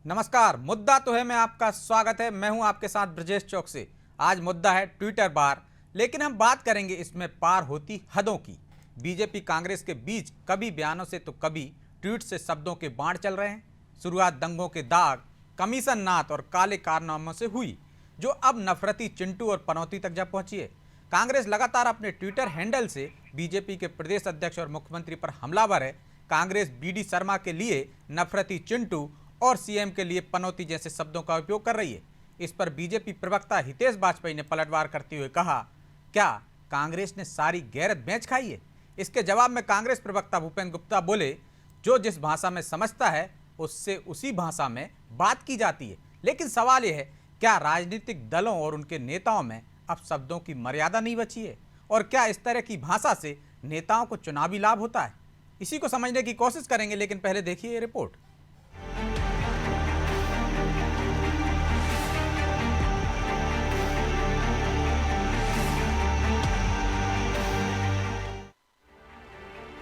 नमस्कार। मुद्दा तो है में आपका स्वागत है। मैं हूं आपके साथ ब्रजेश चौक से। आज मुद्दा है ट्विटर बार, लेकिन हम बात करेंगे इसमें पार होती हदों की। बीजेपी कांग्रेस के बीच कभी बयानों से तो कभी ट्वीट से शब्दों के बाण चल रहे हैं। शुरुआत दंगों के दाग, कमीशन नाथ और काले कारनामों से हुई, जो अब नफरती चिंटू और पनौती तक जा पहुंची है। कांग्रेस लगातार अपने ट्विटर हैंडल से बीजेपी के प्रदेश अध्यक्ष और मुख्यमंत्री पर हमलावर है। कांग्रेस बीडी शर्मा के लिए नफरती चिंटू और सीएम के लिए पनौती जैसे शब्दों का उपयोग कर रही है। इस पर बीजेपी प्रवक्ता हितेश वाजपेयी ने पलटवार करते हुए कहा, क्या कांग्रेस ने सारी गैरत बेच खाई है? इसके जवाब में कांग्रेस प्रवक्ता भूपेंद्र गुप्ता बोले, जो जिस भाषा में समझता है उससे उसी भाषा में बात की जाती है। लेकिन सवाल यह है, क्या राजनीतिक दलों और उनके नेताओं में अब शब्दों की मर्यादा नहीं बची है? और क्या इस तरह की भाषा से नेताओं को चुनावी लाभ होता है? इसी को समझने की कोशिश करेंगे, लेकिन पहले देखिए ये रिपोर्ट।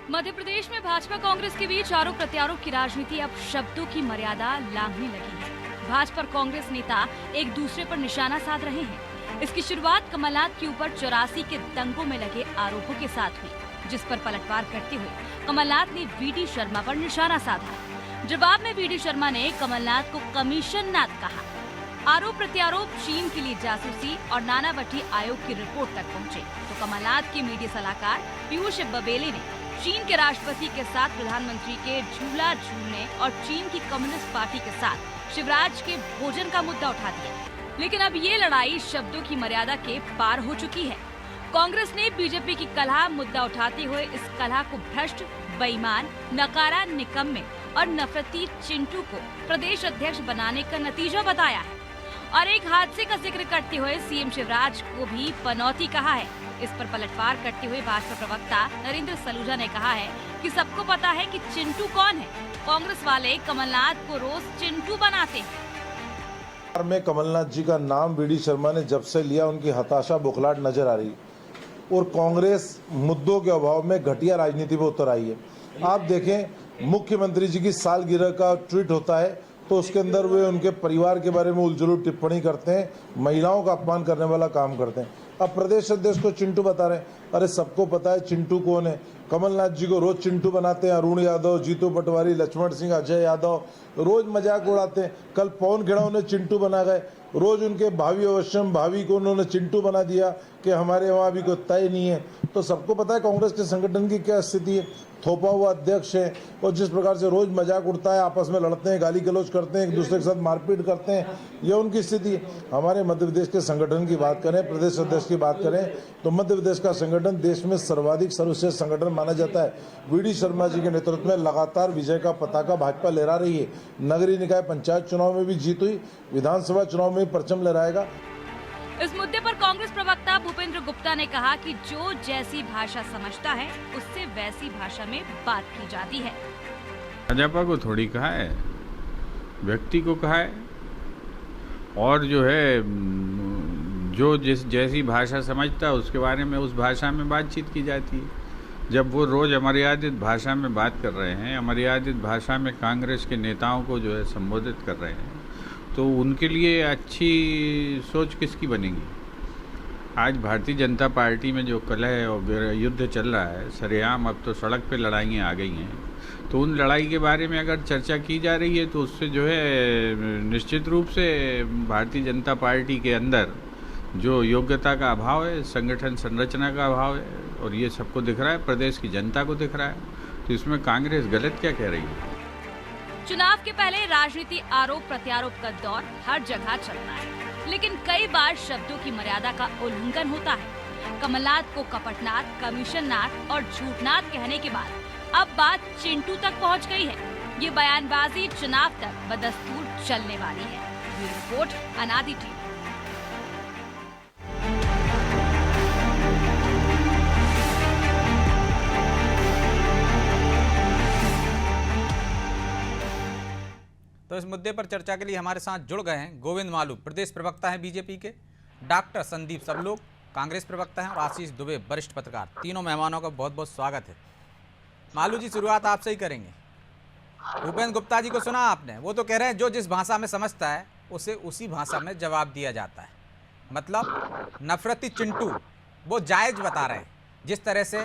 मध्य प्रदेश में भाजपा कांग्रेस के बीच आरोप प्रत्यारोप की राजनीति अब शब्दों की मर्यादा लांघने लगी है। भाजपा और कांग्रेस नेता एक दूसरे पर निशाना साध रहे हैं। इसकी शुरुआत कमलनाथ के ऊपर 84 के दंगों में लगे आरोपों के साथ हुई, जिस पर पलटवार करते हुए कमलनाथ ने वीडी शर्मा पर निशाना साधा। जवाब में वीडी शर्मा ने कमलनाथ को कमीशन नाथ कहा। आरोप प्रत्यारोप चीन के लिए जासूसी और नानावटी आयोग की रिपोर्ट तक पहुँचे तो कमलनाथ के मीडिया सलाहकार पीयूष बबेले ने चीन के राष्ट्रपति के साथ प्रधानमंत्री के झूला झूलने और चीन की कम्युनिस्ट पार्टी के साथ शिवराज के भोजन का मुद्दा उठा दिया। लेकिन अब ये लड़ाई शब्दों की मर्यादा के पार हो चुकी है। कांग्रेस ने बीजेपी की कलह मुद्दा उठाते हुए इस कलह को भ्रष्ट, बेईमान, नकारा, निकम्मे और नफरती चिंटू को प्रदेश अध्यक्ष बनाने का नतीजा बताया है। और एक हादसे का जिक्र करते हुए सीएम शिवराज को भी पनौती कहा है। इस पर पलटवार करते हुए भाजपा प्रवक्ता नरेंद्र सलूजा ने कहा है कि सबको पता है कि चिंटू कौन है। कांग्रेस वाले कमलनाथ को रोज चिंटू बनाते हैं। में कमलनाथ जी का नाम वीडी शर्मा ने जब से लिया, उनकी हताशा बुखलाहट नजर आ रही और कांग्रेस मुद्दों के अभाव में घटिया राजनीति में उतर आई है। आप देखें, मुख्यमंत्री जी की सालगिरह का ट्वीट होता है तो उसके अंदर वे उनके परिवार के बारे में उलझुल टिप्पणी करते हैं, महिलाओं का अपमान करने वाला काम करते हैं। अब प्रदेश अध्यक्ष को चिंटू बता रहे हैं। अरे सबको पता है चिंटू कौन है। कमलनाथ जी को रोज चिंटू बनाते हैं। अरुण यादव, जीतू पटवारी, लक्ष्मण सिंह, अजय यादव रोज मजाक उड़ाते हैं। कल पवन खेड़ा उन्हें चिंटू बना गए। रोज उनके भावी अवश्यम भावी को उन्होंने चिंटू बना दिया कि हमारे वहाँ अभी कोई तय नहीं है। तो सबको पता है कांग्रेस के संगठन की क्या स्थिति है। थोपा हुआ अध्यक्ष है और जिस प्रकार से रोज मजाक उड़ता है, आपस में लड़ते हैं, गाली गलौज करते हैं, एक दूसरे के साथ मारपीट करते हैं, ये उनकी स्थिति है। हमारे मध्य प्रदेश के संगठन की बात करें, प्रदेश अध्यक्ष की बात करें तो मध्य प्रदेश का संगठन देश में सर्वाधिक सर्वश्रेष्ठ संगठन माना जाता है। वीडी शर्मा जी के नेतृत्व में लगातार विजय का पताका भाजपा लहरा रही है। नगरीय निकाय पंचायत चुनाव में भी जीत हुई, विधानसभा चुनाव में परचम लहराएगा। इस मुद्दे पर कांग्रेस प्रवक्ता भूपेंद्र गुप्ता ने कहा कि जो जैसी भाषा समझता है उससे वैसी भाषा में बात की जाती है। भाजपा को थोड़ी कहा है, व्यक्ति को कहा है। और जो है, जो जैसी भाषा समझता है उसके बारे में उस भाषा में बातचीत की जाती है। जब वो रोज अमर्यादित भाषा में बात कर रहे हैं, अमर्यादित भाषा में कांग्रेस के नेताओं को जो है संबोधित कर रहे हैं, तो उनके लिए अच्छी सोच किसकी बनेगी? आज भारतीय जनता पार्टी में जो कलह और युद्ध चल रहा है सरेआम, अब तो सड़क पे लड़ाइयाँ आ गई हैं। तो उन लड़ाई के बारे में अगर चर्चा की जा रही है तो उससे जो है निश्चित रूप से भारतीय जनता पार्टी के अंदर जो योग्यता का अभाव है, संगठन संरचना का अभाव है, और ये सबको दिख रहा है, प्रदेश की जनता को दिख रहा है। तो इसमें कांग्रेस गलत क्या कह रही है? चुनाव के पहले राजनीति आरोप प्रत्यारोप का दौर हर जगह चलता है, लेकिन कई बार शब्दों की मर्यादा का उल्लंघन होता है। कमलनाथ को कपटनाथ, कमीशननाथ और झूठनाथ कहने के बाद अब बात चिंटू तक पहुंच गई है। ये बयानबाजी चुनाव तक बदस्तूर चलने वाली है। ये रिपोर्ट अनादि टीवी। तो इस मुद्दे पर चर्चा के लिए हमारे साथ जुड़ गए हैं गोविंद मालू, प्रदेश प्रवक्ता हैं बीजेपी के, डॉक्टर संदीप सबलोग, कांग्रेस प्रवक्ता हैं, और आशीष दुबे, वरिष्ठ पत्रकार। तीनों मेहमानों का बहुत बहुत स्वागत है। मालू जी, शुरुआत आपसे ही करेंगे। भूपेंद्र गुप्ता जी को सुना आपने, वो तो कह रहे हैं जो जिस भाषा में समझता है उसे उसी भाषा में जवाब दिया जाता है। मतलब नफरती चिंटू वो जायज बता रहे हैं। जिस तरह से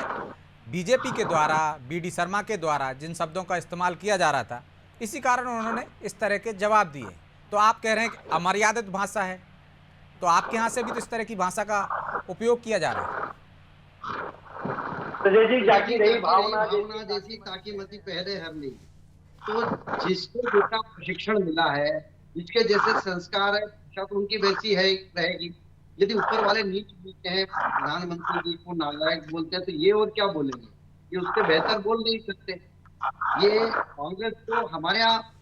बीजेपी के द्वारा, बीडी शर्मा के द्वारा जिन शब्दों का इस्तेमाल किया जा रहा था, इसी कारण उन्होंने इस तरह के जवाब दिए। तो आप कह रहे हैं कि अमर्यादित भाषा है, तो आपके यहाँ से भी तो इस तरह की भाषा का उपयोग किया जा रहा है। संजय जी, जागी रही भावना जैसी ताकि मती पहले हम नहीं। तो जिसको जैसा प्रशिक्षण मिला है, जिसके जैसे संस्कार है, शायद उनकी वैसी है रहेगी। यदि ऊपर वाले नीच बोलते हैं, प्रधानमंत्री जी को नालायक बोलते हैं, तो ये और क्या बोलेंगे? ये उससे बेहतर बोल नहीं सकते। ये कांग्रेस को हमारे यहाँ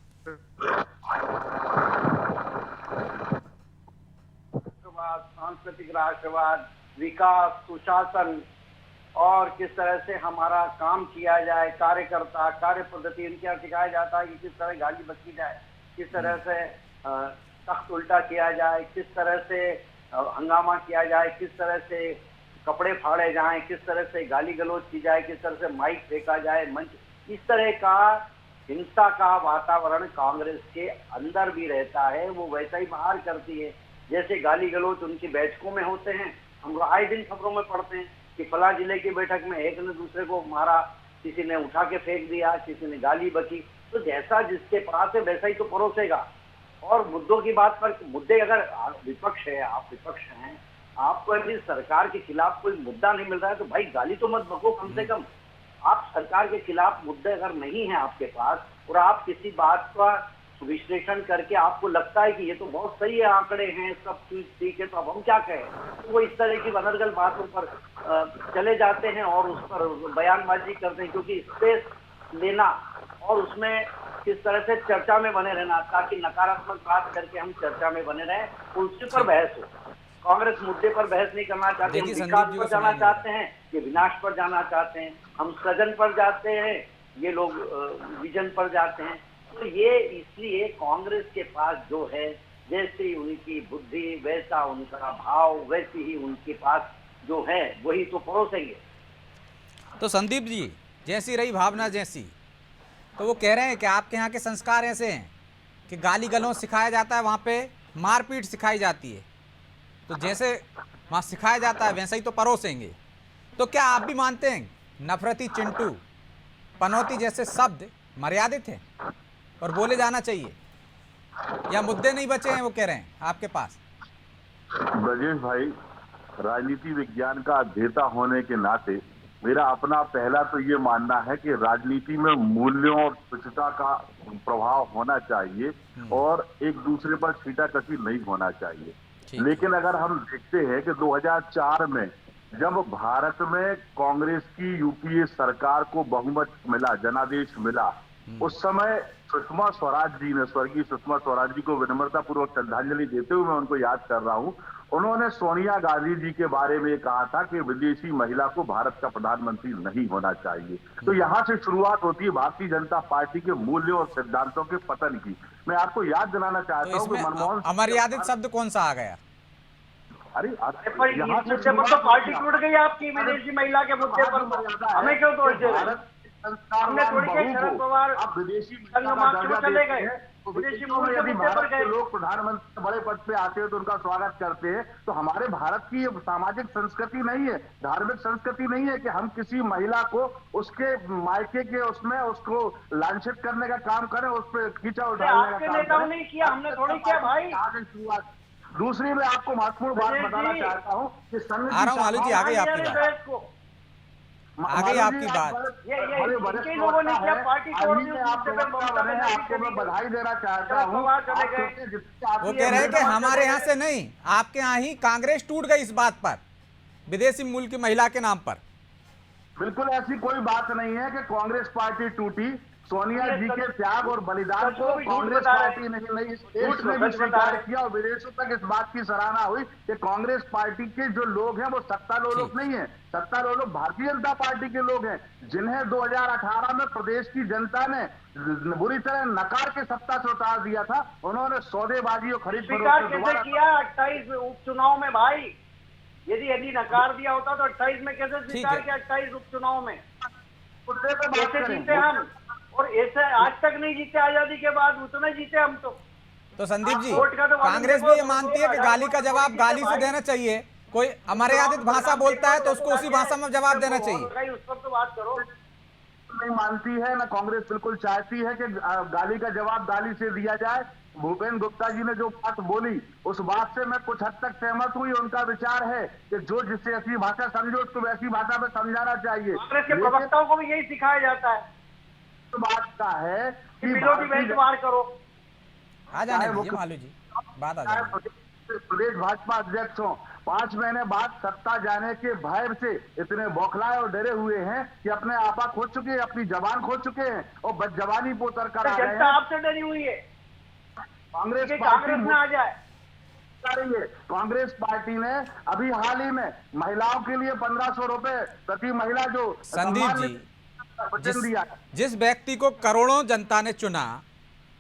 सांस्कृतिक राष्ट्रवाद, विकास, सुशासन और किस तरह से हमारा काम किया जाए, कार्यकर्ता, कार्य पद्धति, इनके यहाँ सिखाया जाता है कि किस तरह गाली बकी जाए, किस तरह से तख्त उल्टा किया जाए, किस तरह से हंगामा किया जाए, किस तरह से कपड़े फाड़े जाएं, किस तरह से गाली गलौज की जाए, किस तरह से माइक फेंका जाए, मंच, इस तरह का हिंसा का वातावरण कांग्रेस के अंदर भी रहता है। वो वैसा ही बाहर करती है। जैसे गाली गलौज उनकी बैठकों में होते हैं, हम लोग आए दिन खबरों में पढ़ते हैं कि फला जिले की बैठक में एक ने दूसरे को मारा, किसी ने उठा के फेंक दिया, किसी ने गाली बकी। तो जैसा जिसके पास है वैसा ही तो परोसेगा। और मुद्दों की बात पर, मुद्दे अगर विपक्ष है, आप विपक्ष हैं, आपको यदि सरकार के खिलाफ कोई मुद्दा नहीं मिल रहा है तो भाई गाली तो मत बको कम से कम। आप सरकार के खिलाफ मुद्दे अगर नहीं है आपके पास और आप किसी बात का विश्लेषण करके आपको लगता है कि ये तो बहुत सही है, आंकड़े हैं, सब ठीक है, तो अब हम क्या कहें, तो वो इस तरह की बनरगल बातों पर चले जाते हैं और उस पर बयानबाजी करते हैं। क्योंकि स्पेस लेना और उसमें किस तरह से चर्चा में बने रहना, ताकि नकारात्मक बात करके हम चर्चा में बने रहें, उसी पर बहस हो। कांग्रेस मुद्दे पर बहस नहीं करना चाहते, हम विकास पर जाना चाहते हैं, ये विनाश पर जाना चाहते हैं, हम सृजन पर जाते हैं, ये लोग विजन पर जाते हैं। तो ये इसलिए कांग्रेस के पास जो है, जैसी उनकी बुद्धि वैसा उनका भाव, वैसी ही उनके पास जो है वही तो परोसेंगे। तो संदीप जी, जैसी रही भावना जैसी, तो वो कह रहे हैं कि आपके यहाँ के संस्कार ऐसे हैं कि गाली गलौज सिखाया जाता है, वहाँ पे मारपीट सिखाई जाती है, तो जैसे वहाँ सिखाया जाता है वैसा ही तो परोसेंगे। तो क्या आप भी मानते हैं नफरती चिंटू, पनौती जैसे शब्द मर्यादित हैं और बोले जाना चाहिए, या मुद्दे नहीं बचे हैं वो कह रहे हैं आपके पास? ब्रजेश भाई, राजनीति विज्ञान का अध्येता होने के नाते मेरा अपना पहला तो ये मानना है कि राजनीति में मूल्यों और स्वच्छता का प्रभाव होना चाहिए और एक दूसरे पर छींटाकशी नहीं होना चाहिए। लेकिन अगर हम देखते हैं कि 2004 में जब भारत में कांग्रेस की यूपीए सरकार को बहुमत मिला, जनादेश मिला, उस समय सुषमा स्वराज जी ने, स्वर्गीय सुषमा स्वराज जी को विनम्रता पूर्वक श्रद्धांजलि देते हुए मैं उनको याद कर रहा हूं, उन्होंने सोनिया गांधी जी के बारे में कहा था कि विदेशी महिला को भारत का प्रधानमंत्री नहीं होना चाहिए। तो यहां से शुरुआत होती है भारतीय जनता पार्टी के मूल्यों और सिद्धांतों के पतन की। मैं आपको याद दिलाना चाहता हूं कि मनमोहन अमर्यादित शब्द कौन सा आ गया? अरे यहाँ से तो पार्टी टूट गई आपकी विदेशी महिला के मुद्दे पर। हमें क्यों तोड़ दे रहे? हमने थोड़ी के शरद पवार चले गए, विदेशी लोग प्रधानमंत्री के बड़े पद पे आते हैं तो उनका स्वागत करते हैं। तो हमारे भारत की सामाजिक संस्कृति नहीं है, धार्मिक संस्कृति नहीं है कि हम किसी महिला को उसके मायके के उसमें उसको लांछित करने का काम करें, उस पर कीचड़ उठाने का काम नेताओं ने किया, हमने थोड़ी किया भाई। दूसरी मैं आपको महत्वपूर्ण बात बताना चाहता हूँ कि आ रहा हूँ मालू जी, आ गई आपकी बात, आ गई आपकी बात। आपको मैं बधाई देना चाहता हूँ। वो कह रहे हैं कि हमारे यहाँ से नहीं, आपके यहाँ ही कांग्रेस टूट गई इस बात पर, विदेशी मूल की महिला के नाम पर। बिल्कुल ऐसी कोई बात नहीं है कि कांग्रेस पार्टी टूटी। सोनिया जी के त्याग और बलिदान को कांग्रेस पार्टी ने नहीं, इस देश ने भी स्वीकार किया और विदेशों तक इस बात की सराहना हुई कि कांग्रेस पार्टी के जो लोग हैं वो सत्तारूढ़ नहीं है, सत्तारूढ़ भारतीय जनता पार्टी के लोग हैं, जिन्हें 2018 में प्रदेश की जनता ने बुरी तरह नकार के सत्ता से उतार दिया था। उन्होंने सौदेबाजी और खरीद कैसे किया 28 उपचुनाव में भाई? यदि नकार दिया होता तो 28 में कैसे स्वीकार किया? 28 उपचुनाव में कैसे जीते हम? और ऐसे आज तक नहीं जीते, आजादी के बाद उतने जीते हम तो संदीप जी, वोट का तो वादा कांग्रेस भी देखो, ये मानती है कि गाली का जवाब गाली से देना चाहिए। कोई अमर्यादित भाषा बोलता है तो उसको उसी भाषा में जवाब देना चाहिए। उस पर तो बात करो। नहीं मानती है ना, कांग्रेस बिल्कुल चाहती है कि गाली का जवाब गाली से दिया जाए। भूपेंद्र गुप्ता जी ने जो बात बोली उस बात से मैं कुछ हद तक सहमत हुई। उनका विचार है कि जो जिससे ऐसी भाषा समझो उसको वैसी भाषा में समझाना चाहिए। कांग्रेस के प्रवक्ताओं को भी यही सिखाया जाता है। तो बात का है कि विरोधी बेंच मार करो। आ जाने दीजिए मालू जी, बात आ जाए। प्रदेश भाजपा अध्यक्ष हो, 5 महीने बाद सत्ता जाने के भय से इतने बौखलाए और डरे हुए हैं कि अपने आपा खो चुके हैं, अपनी जबान खो चुके हैं और बदजबानी पे उतर कर आ रहे जनता हैं। आपसे डरी हुई है कांग्रेस कांग्रेस में आ जाए। कांग्रेस पार्टी ने अभी हाल ही में महिलाओं के लिए 1500 रुपए प्रति महिला जो संदीप जी, वचन दिया। जिस व्यक्ति को करोड़ों जनता ने चुना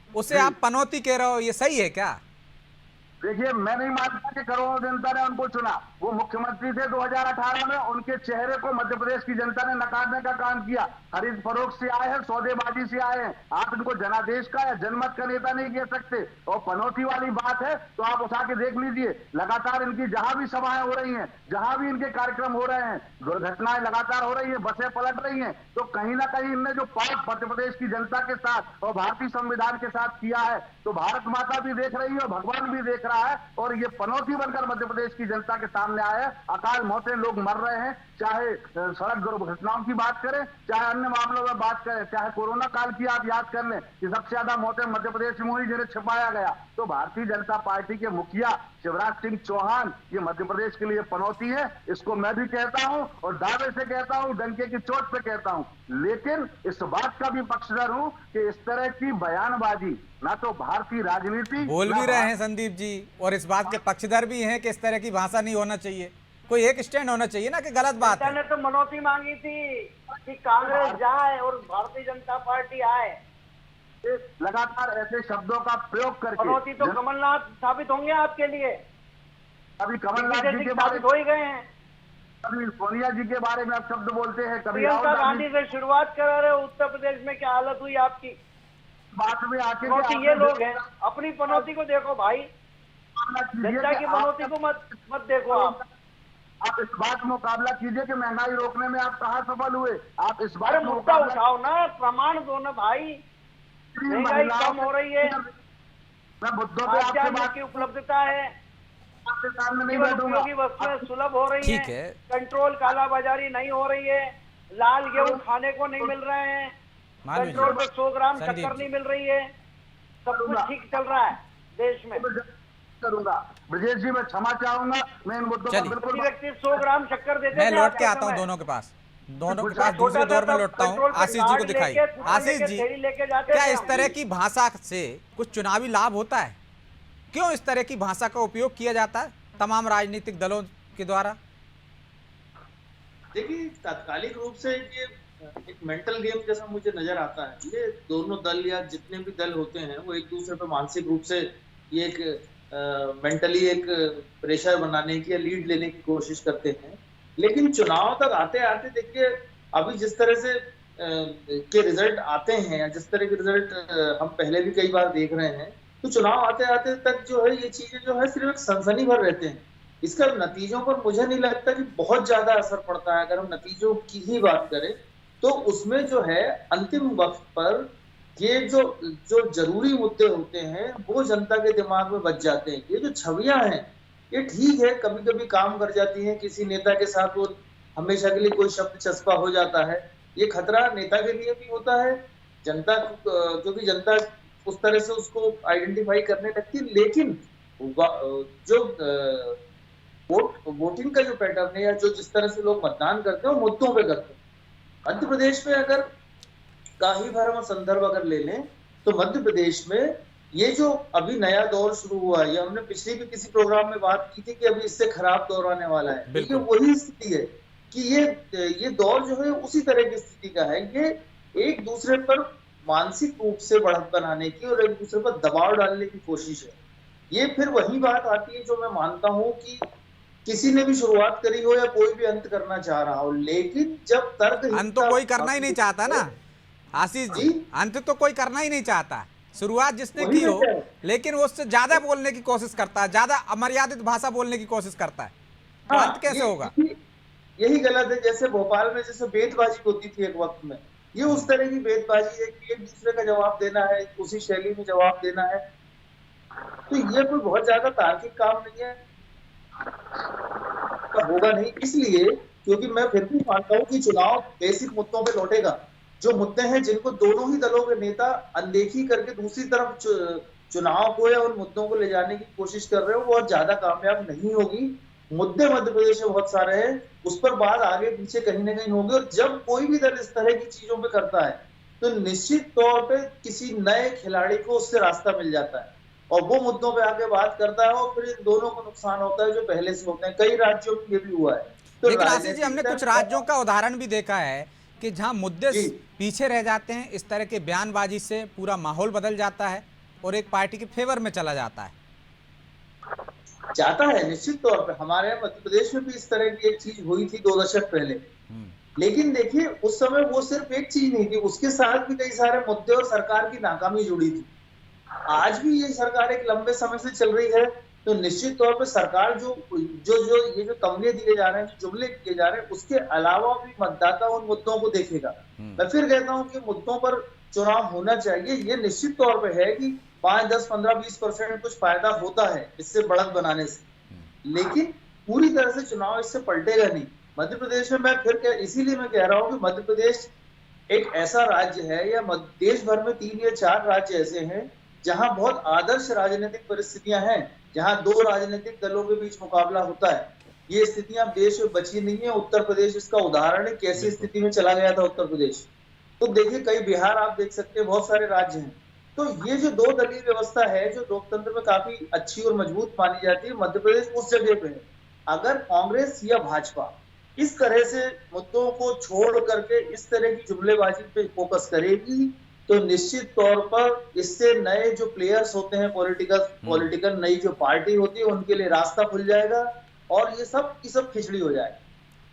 उसे आप पनौती कह रहे हो, ये सही है क्या? देखिए, मैं नहीं मानता कि करोड़ों जनता ने उनको चुना। वो मुख्यमंत्री थे 2018 में, उनके चेहरे को मध्य प्रदेश की जनता ने नकारने का काम किया। खरीद फरोख्त से आए हैं, सौदेबाजी से आए हैं। आप इनको जनादेश का या जनमत का नेता नहीं कह सकते। और पनौती वाली बात है तो आप उठा के देख लीजिए, लगातार इनकी जहां भी सभाएं हो रही हैं, जहां भी इनके कार्यक्रम हो रहे हैं, दुर्घटनाएं लगातार हो रही है, बसें पलट रही हैं, तो कहीं ना कहीं इनने जो पाप मध्य प्रदेश की जनता के साथ और भारतीय संविधान के साथ किया है, तो भारत माता भी देख रही है और भगवान भी देख रहा है। और ये पनौती बनकर मध्य प्रदेश की जनता के सामने आया है। अकाल मौतें लोग मर रहे हैं, चाहे सड़क दुर्घटनाओं की बात करें, चाहे अन्य मामलों में बात करें, चाहे कोरोना काल की आप याद कर लें कि सबसे ज्यादा मौतें मध्य प्रदेश में हुई जिन्हें छिपाया गया। तो भारतीय जनता पार्टी के मुखिया शिवराज सिंह चौहान ये मध्य प्रदेश के लिए पनौती है, इसको मैं भी कहता हूं और दावे से कहता हूं, डंके की चोट पे कहता हूं। लेकिन इस बात का भी पक्षधर हूं कि इस तरह की बयानबाजी ना तो भारतीय राजनीति बोल भी रहे हैं संदीप जी, और इस बात के पक्षधर भी हैं कि इस तरह की भाषा नहीं होना चाहिए। कोई एक स्टैंड होना चाहिए ना कि गलत बात है। ने तो मनौती मांगी थी कि कांग्रेस जाए और भारतीय जनता पार्टी आए। लगातार ऐसे शब्दों का प्रयोग करके मनौती तो कमलनाथ साबित होंगे आपके लिए। कभी कमलनाथ जी के बारे साबित हो ही गए हैं, कभी सोनिया जी के बारे में आप शब्द बोलते हैं, कभी प्रियंका गांधी से शुरुआत कर रहे हो। उत्तर प्रदेश में क्या हालत हुई आपकी बात में आके पनौती ये लोग हैं। अपनी पनौती को देखो भाई, जनता की पनौती को मत देखो। आप इस बात में मुकाबला कीजिए कि महंगाई रोकने में आप कहाँ सफल हुए। आप इस बात में मुद्दा उठाओ ना, प्रमाण दो ना भाई। महंगाई कम हो रही है, मैं मुद्दों पे आपसे बात की उपलब्धता है, आपके सामने नहीं बैठूंगा। वस्तुएं सुलभ हो रही ठीक है, कंट्रोल कालाबाजारी नहीं हो रही है, लाल गेहूं खाने को नहीं मिल रहे हैं, पेट्रोल पे 100 ग्राम शक्कर नहीं मिल रही है, सब कुछ ठीक चल रहा है देश में। करूंगा ब्रजेश जी, मैं क्षमा चाहूंगा, मैं इन मुद्दों पर बिल्कुल व्यक्ति 100 ग्राम शक्कर देते मैं लौट के आता हूं दोनों के पास दूसरे दौर में लौटता हूं। आशीष जी को दिखाई। आशीष जी, क्या इस तरह की भाषा से कुछ चुनावी लाभ होता है? क्यों इस तरह की भाषा का उपयोग किया जाता है तमाम राजनीतिक दलों के द्वारा? देखिए, तात्कालिक रूप से ये एक मेंटल गेम जैसा मुझे नजर आता है। ये दोनों दल या जितने भी दल होते हैं वो एक दूसरे पर मानसिक रूप से ये एक मेंटली एक प्रेशर बनाने की या लीड लेने की कोशिश करते हैं। लेकिन चुनाव तक आते आते देखिए, अभी जिस तरह से के रिजल्ट आते हैं या जिस तरह के रिजल्ट हम पहले भी कई बार देख रहे हैं, तो चुनाव आते आते तक जो है ये चीजें जो है सिर्फ एक सनसनी भर रहते हैं। इसका नतीजों पर मुझे नहीं लगता कि बहुत ज्यादा असर पड़ता है। अगर हम नतीजों की ही बात करें तो उसमें जो है अंतिम वक्त पर ये जो जरूरी मुद्दे होते हैं वो जनता के दिमाग में बच जाते हैं। ये जो छवियां हैं ये ठीक है, कभी कभी काम कर जाती हैं, किसी नेता के साथ वो हमेशा के लिए कोई शब्द चस्पा हो जाता है। ये खतरा नेता के लिए भी होता है, जनता क्योंकि जनता उस तरह से उसको आइडेंटिफाई करने लगती है। लेकिन जो वोटिंग का जो पैटर्न है या जो जिस तरह से लोग मतदान करते हैं वो मुद्दों पे करते हैं। मध्य प्रदेश में अगर का ही भर हम संदर्भ अगर ले लें तो मध्य प्रदेश में ये जो अभी नया दौर शुरू हुआ है, ये हमने पिछले भी किसी प्रोग्राम में बात की थी कि अभी इससे खराब दौर आने वाला है। ये वही स्थिति है कि ये दौर जो है उसी तरह की स्थिति का है। ये एक दूसरे पर मानसिक रूप से बढ़त बनाने की और एक दूसरे पर दबाव डालने की कोशिश है। ये फिर वही बात आती है जो मैं मानता हूं कि किसी ने भी शुरुआत करी हो या कोई भी अंत करना चाह रहा हो, लेकिन जब तर्क अंत तो कोई करना ही नहीं चाहता ना, आशीष जी, अंत तो कोई करना ही नहीं चाहता, शुरुआत जिसने वही की मैं हो, कह रहा हूं। लेकिन वो उससे ज्यादा बोलने की कोशिश करता है, ज्यादा अमर्यादित भाषा बोलने की कोशिश करता है, तो हाँ, अंत कैसे होगा? यही गलत है। जैसे भोपाल में जैसे बेतबाजी होती थी एक वक्त में, ये उस तरह की बेतबाजी है कि एक दूसरे का जवाब देना है, उसी शैली में जवाब देना है। तो ये कोई बहुत ज्यादा तार्किक काम नहीं है, तो होगा नहीं। इसलिए क्योंकि मैं फिर भी मानता हूं कि चुनाव बेसिक मुद्दों पे लौटेगा। जो मुद्दे हैं जिनको दोनों ही दलों के नेता अनदेखी करके दूसरी तरफ चुनाव को या उन मुद्दों को ले जाने की कोशिश कर रहे हो, वो बहुत ज्यादा कामयाब नहीं होगी। मुद्दे मध्य प्रदेश में बहुत सारे हैं, उस पर बात आगे पीछे कहीं ना कहीं होगी। और जब कोई भी दल इस तरह की चीजों पे करता है तो निश्चित तौर पे किसी नए खिलाड़ी को उससे रास्ता मिल जाता है और वो मुद्दों पे आके बात करता है, और फिर इन दोनों को नुकसान होता है जो पहले से होते हैं। कई राज्यों में ये भी हुआ है। तो लेकिन आशीष जी, हमने कुछ राज्यों का उदाहरण भी देखा है कि जहां मुद्दे जी। पीछे रह जाते हैं, इस तरह के बयानबाजी से पूरा माहौल बदल जाता है और एक पार्टी के फेवर में चला जाता है। निश्चित तौर पे हमारे यहाँ मध्य प्रदेश में भी इस तरह की एक चीज हुई थी 2 दशक पहले। लेकिन देखिए, उस समय वो सिर्फ एक चीज नहीं थी, उसके साथ भी कई सारे मुद्दे और सरकार की नाकामी जुड़ी थी। आज भी ये सरकार एक लंबे समय से चल रही है, तो निश्चित तौर पे सरकार जो तमगे दिए जा रहे हैं, जो जुमले किए जा रहे हैं, उसके अलावा भी मतदाता उन मुद्दों को देखेगा। मैं फिर कहता हूँ कि मुद्दों पर चुनाव होना चाहिए। ये निश्चित तौर पे है कि 5, 10, 15, 20% कुछ फायदा होता है इससे बढ़त बनाने से, लेकिन पूरी तरह से चुनाव इससे पलटेगा नहीं। मध्य प्रदेश में इसीलिए मैं कह रहा हूँ कि मध्य प्रदेश एक ऐसा राज्य है, या देश भर में 3 या 4 राज्य ऐसे हैं जहां बहुत आदर्श राजनीतिक परिस्थितियां हैं, जहां 2 राजनीतिक दलों के बीच मुकाबला होता है। ये स्थितियां देश में बची नहीं है। उत्तर प्रदेश इसका उदाहरण है, कैसी स्थिति में चला गया था उत्तर प्रदेश। तो देखिए, कई बिहार आप देख सकते हैं, बहुत सारे राज्य हैं। तो ये जो 2 दलीय व्यवस्था है, जो लोकतंत्र में काफी अच्छी और मजबूत मानी जाती है, मध्य प्रदेश उस जगह पे है। अगर कांग्रेस या भाजपा इस तरह से मुद्दों को छोड़ करके इस तरह की जुमलेबाजी पे फोकस करेगी, तो निश्चित तौर पर इससे नए जो प्लेयर्स होते हैं, पॉलिटिकल नई जो पार्टी होती है, उनके लिए रास्ता खुल जाएगा और ये सब की सब खिचड़ी हो जाएगी।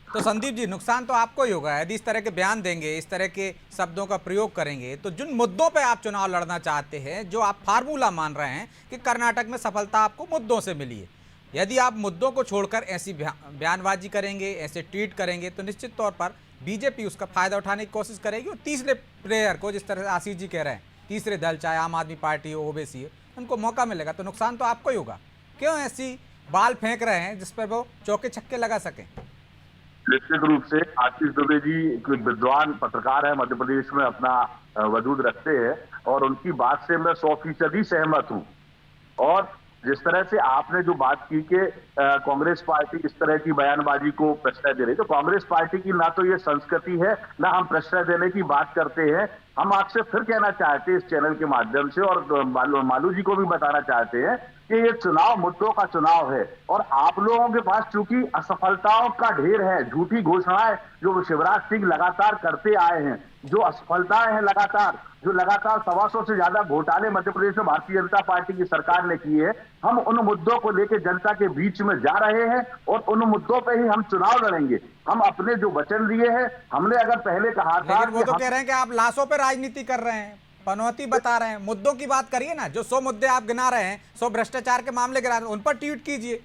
तो संदीप जी, नुकसान तो आपको ही होगा यदि इस तरह के बयान देंगे, इस तरह के शब्दों का प्रयोग करेंगे। तो जिन मुद्दों पे आप चुनाव लड़ना चाहते हैं, जो आप फार्मूला मान रहे हैं कि कर्नाटक में सफलता आपको मुद्दों से मिली है, यदि आप मुद्दों को छोड़कर ऐसी बयानबाजी करेंगे, ऐसे ट्वीट करेंगे, तो निश्चित तौर पर बीजेपी उसका फायदा उठाने की कोशिश करेगी और तीसरे प्लेयर को, जिस तरह से आशीष जी कह रहे हैं, तीसरे दल, चाहे आम आदमी पार्टी हो, ओबीसी हो, उनको मौका मिलेगा। तो नुकसान तो आपको ही होगा। क्यों ऐसी बाल फेंक रहे हैं जिस पर वो चौके छक्के लगा सकें? निश्चित रूप से आशीष दुबे जी एक विद्वान पत्रकार है, मध्य प्रदेश में अपना वजूद रखते हैं और उनकी बात से मैं 100% सहमत हूं। और जिस तरह से आपने जो बात की कि कांग्रेस पार्टी इस तरह की बयानबाजी को प्रश्रय दे रही, तो कांग्रेस पार्टी की ना तो ये संस्कृति है, ना हम प्रश्रय देने की बात करते हैं। हम आपसे फिर कहना चाहते हैं इस चैनल के माध्यम से, और मालू जी को भी बताना चाहते हैं कि ये चुनाव मुद्दों का चुनाव है और आप लोगों के पास चूंकि असफलताओं का ढेर है, झूठी घोषणाएं जो शिवराज सिंह लगातार करते आए हैं, जो असफलताएं हैं लगातार, जो लगातार 125 से ज्यादा घोटाले मध्य प्रदेश में भारतीय जनता पार्टी की सरकार ने किए हैं, हम उन मुद्दों को लेकर जनता के बीच में जा रहे हैं और उन मुद्दों पे ही हम चुनाव लड़ेंगे। हम अपने जो वचन दिए हैं, हमने अगर पहले कहा था, लेकिन वो तो कह रहे हैं कि आप लाशों पे राजनीति कर रहे हैं, पनौती बता रहे हैं। मुद्दों की बात करिए ना, जो 100 मुद्दे आप गिना रहे हैं, 100 भ्रष्टाचार के मामले गिना रहे हैं, उन पर ट्वीट कीजिए।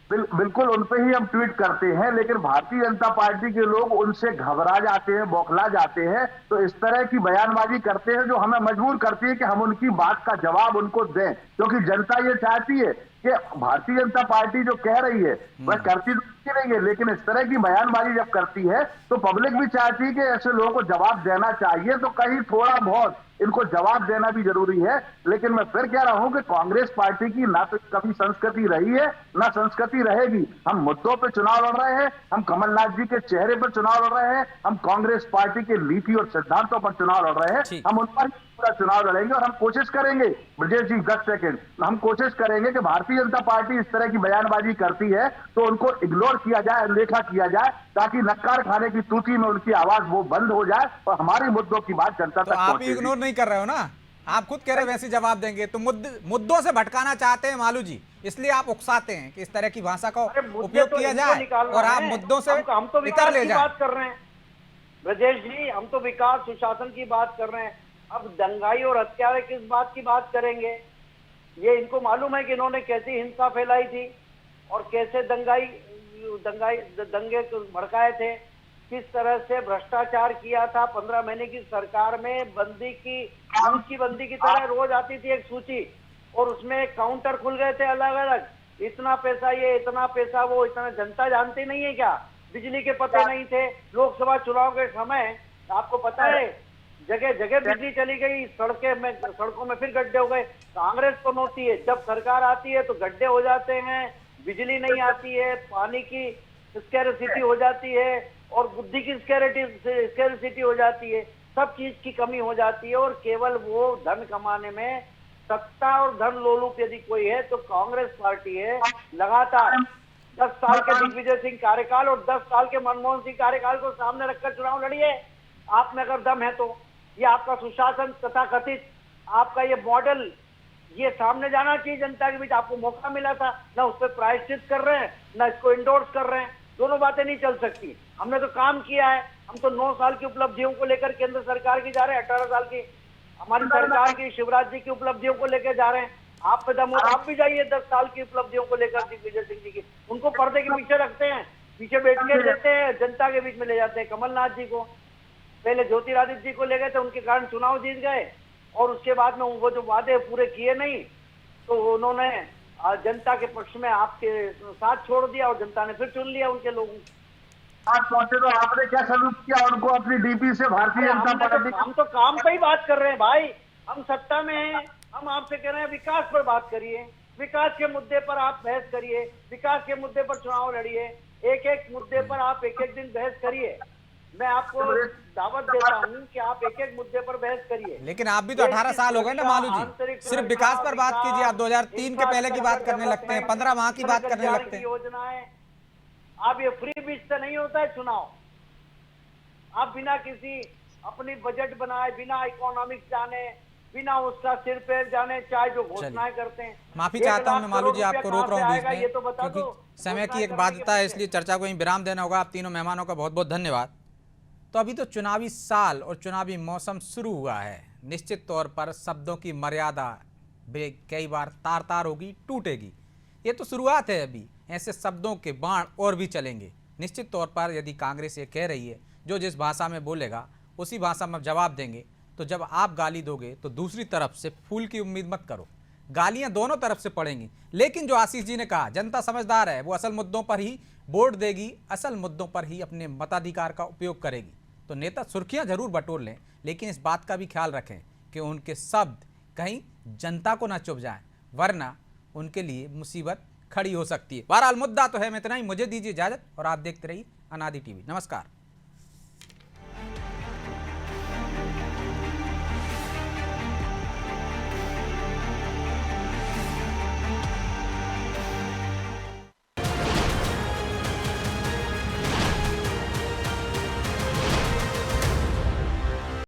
बिल्कुल उन पे ही हम ट्वीट करते हैं, लेकिन भारतीय जनता पार्टी के लोग उनसे घबरा जाते हैं, बौखला जाते हैं, तो इस तरह की बयानबाजी करते हैं जो हमें मजबूर करती है कि हम उनकी बात का जवाब उनको दें, क्योंकि जनता ये चाहती है कि भारतीय जनता पार्टी जो कह रही है वह करती तो नहीं है, लेकिन इस तरह की बयानबाजी जब करती है तो पब्लिक भी चाहती है कि ऐसे लोगों को जवाब देना चाहिए, तो कहीं थोड़ा बहुत इनको जवाब देना भी जरूरी है। लेकिन मैं फिर कह रहा हूं कि कांग्रेस पार्टी की ना तो कभी संस्कृति रही है, ना संस्कृति रहेगी। हम मुद्दों पे चुनाव लड़ रहे हैं, हम कमलनाथ जी के चेहरे पर चुनाव लड़ रहे हैं, हम कांग्रेस पार्टी के नीति और सिद्धांतों पर चुनाव लड़ रहे हैं, हम उन पर पूरा चुनाव लड़ेंगे। और हम कोशिश करेंगे, ब्रजेश जी 10 सेकेंड, हम कोशिश करेंगे कि भारतीय जनता पार्टी इस तरह की बयानबाजी करती है तो उनको इग्नोर किया जाए, अनदेखा किया जाए, ताकि नक्कार खाने की तूती में उनकी आवाज वो बंद हो जाए और हमारे मुद्दों की बात जनता तक आप इग्नोर नहीं कर रहे हो ना, आप खुद कह रहे हो वैसे जवाब देंगे। तो मुद्दों से भटकाना चाहते हैं मालू जी, इसलिए आप उकसाते हैं कि इस तरह की भाषा का उपयोग किया जाए और आप मुद्दों से इतर ले जाए। ब्रजेश जी, हम तो विकास सुशासन की बात कर रहे हैं, अब दंगाई और हत्यारे किस बात की बात करेंगे? ये इनको मालूम है कि इन्होंने कैसी हिंसा फैलाई थी और कैसे दंगे भड़काए थे, किस तरह से भ्रष्टाचार किया था। 15 महीने की सरकार में बंदी की ऊंची बंदी की तरह रोज आती थी एक सूची और उसमें काउंटर खुल गए थे अलग अलग, इतना पैसा ये, इतना पैसा वो, इतना। जनता जानती नहीं है क्या? बिजली के पते नहीं थे। लोकसभा चुनाव के समय आपको पता है जगह जगह बिजली चली गई, सड़कों में फिर गड्ढे हो गए। कांग्रेस तो नोती है, जब सरकार आती है तो गड्ढे हो जाते हैं, बिजली नहीं आती है, पानी की स्कैरसिटी हो जाती है और बुद्धि की स्कैरसिटी हो जाती है, सब चीज की कमी हो जाती है और केवल वो धन कमाने में, सत्ता और धन लोलुप यदि कोई है तो कांग्रेस पार्टी है। लगातार 10 साल के दिग्विजय सिंह कार्यकाल और 10 साल के मनमोहन सिंह कार्यकाल को सामने रखकर चुनाव लड़िए। आप में अगर दम है तो ये आपका सुशासन तथा कथित आपका ये मॉडल, ये सामने जाना चाहिए जनता के बीच। आपको मौका मिला था, ना उस पर प्रायश्चित कर रहे हैं, ना इसको इंडोर्स कर रहे हैं। दोनों बातें नहीं चल सकती। हमने तो काम किया है, हम तो 9 साल की उपलब्धियों को लेकर केंद्र सरकार की जा रहे हैं, 18 साल की हमारी सरकार की, शिवराज जी की उपलब्धियों को लेकर जा रहे हैं। आप पे दम हो आप भी जाइए 10 साल की उपलब्धियों को लेकर दिग्विजय सिंह जी की। उनको पर्दे के पीछे रखते हैं, पीछे बैठ के देते हैं, जनता के बीच में ले जाते हैं। कमलनाथ जी को पहले ज्योतिरादित्य जी को ले गए थे, उनके कारण चुनाव जीत गए और उसके बाद में वो जो वादे पूरे किए नहीं तो उन्होंने जनता के पक्ष में आपके साथ छोड़ दिया और जनता ने फिर चुन लिया उनके लोगों। आप पहुंचे तो आपने क्या सलूक किया उनको अपनी डीपी से? भारतीय जनता पार्टी हम तो काम पे ही बात कर रहे हैं भाई, हम सत्ता में हैं। हम आपसे कह रहे हैं विकास पर बात करिए, विकास के मुद्दे पर आप बहस करिए, विकास के मुद्दे पर चुनाव लड़िए, एक एक मुद्दे पर आप एक एक दिन बहस करिए। मैं आपको दावत देता हूं कि आप एक एक मुद्दे पर बहस करिए। लेकिन आप भी तो 18 साल हो गए ना मालू जी, सिर्फ विकास पर बात कीजिए। आप 2003 के पहले की बात करने लगते हैं, 15 माह की बात करने लगते हैं। योजनाएं आप ये फ्री बीच से नहीं होता है चुनाव। आप बिना किसी अपनी बजट बनाए, बिना इकोनॉमिक्स जाने, बिना उसका सिर पैर जाने, चाहे जो घोषणाएं करते हैं। माफी चाहता हूं मैं मालू जी, आपको रोक रहा हूं बीच में, ये तो बता क्योंकि दो। समय की एक बाध्यता है, इसलिए चर्चा को यहीं विराम देना होगा। आप तीनों मेहमानों का बहुत बहुत धन्यवाद। तो अभी तो चुनावी साल और चुनावी मौसम शुरू हुआ है। निश्चित तौर पर शब्दों की मर्यादा कई बार तार तार होगी, टूटेगी। ये तो शुरुआत है, अभी ऐसे शब्दों के बाण और भी चलेंगे। निश्चित तौर पर यदि कांग्रेस ये कह रही है जो जिस भाषा में बोलेगा उसी भाषा में जवाब देंगे, तो जब आप गाली दोगे तो दूसरी तरफ से फूल की उम्मीद मत करो। गालियां दोनों तरफ से पड़ेंगी। लेकिन जो आशीष जी ने कहा, जनता समझदार है, वो असल मुद्दों पर ही वोट देगी, असल मुद्दों पर ही अपने मताधिकार का उपयोग करेगी। तो नेता सुर्खियां जरूर बटोर लें, लेकिन इस बात का भी ख्याल रखें कि उनके शब्द कहीं जनता को ना चुभ जाए, वरना उनके लिए मुसीबत खड़ी हो सकती है। बहरहाल मुद्दा तो है, मैं इतना ही। मुझे दीजिए इजाजत और आप देखते रहिए अनादि टीवी। नमस्कार।